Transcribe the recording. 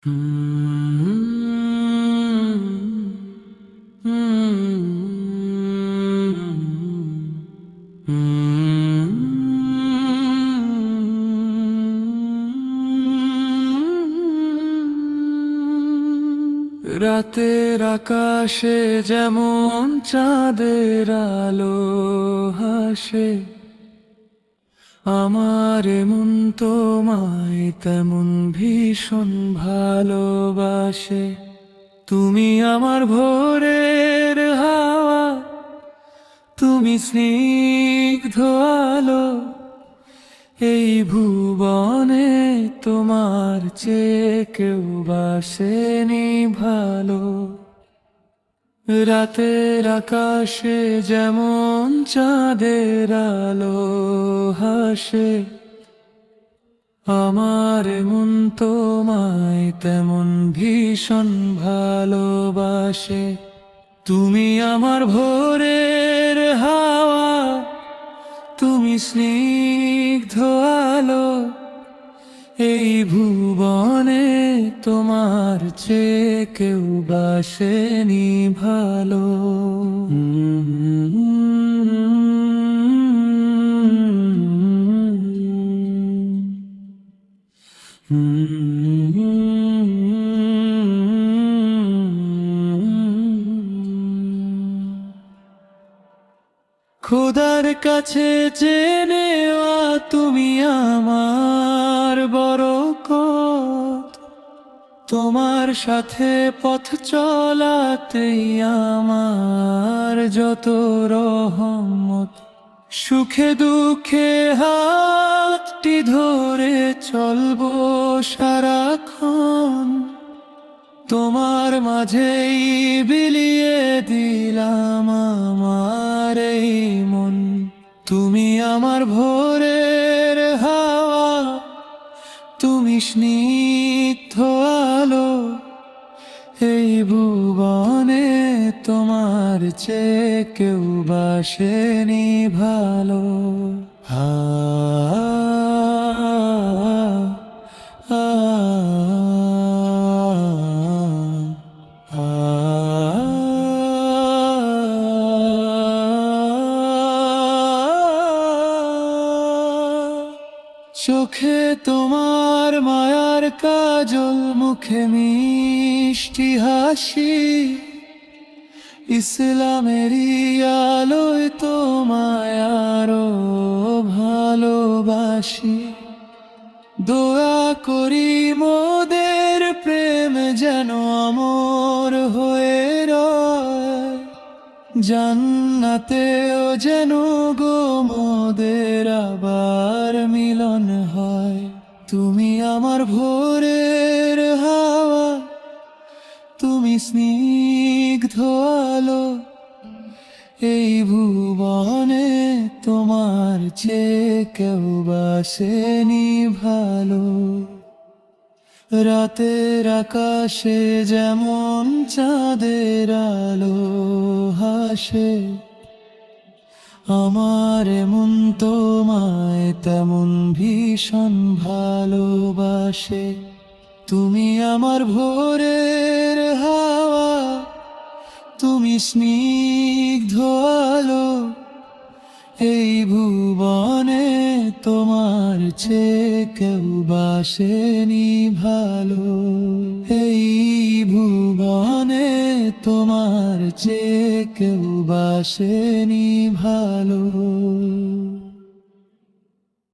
রাতের আকাশে যেমন চাঁদের আলো হাসে, আমার মন তোমায় তেমন ভীষণ ভালোবাসে। তুমি আমার ভোরের হাওয়া, তুমি স্নিগ্ধ আলো, এই ভুবনে তোমার চেয়ে কেউ বাসেনি ভালো। রাতের আকাশে যেমন চাঁদের আলো হাসে, আমার মন তোমায় তেমন ভীষণ ভালোবাসে। তুমি আমার ভোরের হাওয়া, তুমি স্নিগ্ধ আলো, এই ভুবনে তোমার চেয়ে কেউ বাসেনি ভালো। খোদার কাছে জেনেওয়া তুমি আমার বরকত, তোমার সাথে পথ চলাতেই আমার যত রহমত। সুখে দুঃখে হাতটি ধরে চলবো সারাক্ষণ, তোমার মাঝেই বিলিয়ে দিলাম আমার এই মন। তুমি আমার ভোরের হাওয়া, তুমি স্নিগ্ধ আলো, এই ভুবনে তোমার চেয়ে কেউ বাসেনি ভালো। চোখে তোমার মায়ার কাজল, মুখে মিষ্টি হাসি, ইসলামেরই আলোয় তোমায় আরো ভালোবাসি। দোয়া করি মোদের প্রেম যেন অমর হয়ে রয়, জান্নাতেও যেন গো মোদের আবার মিলন হয়। তুমি আমার ভোরের হাওয়া, তুমি স্নিগ্ধ আলো, এই ভুবনে তোমার চেয়ে কেউ বাসেনি ভালো। রাতের আকাশে যেমন চাঁদের আলো হাসে, আমার মন তোমায় তেমন ভীষণ ভালোবাসে। তুমি আমার ভোরের হাওয়া, তুমি স্নিগ্ধ আলো, এই ভুবনে তোমার চেয়ে কেউ বাসেনি ভালো। এই ভুবনে তোমার চেয়ে কেউ বাসেনি ভালো।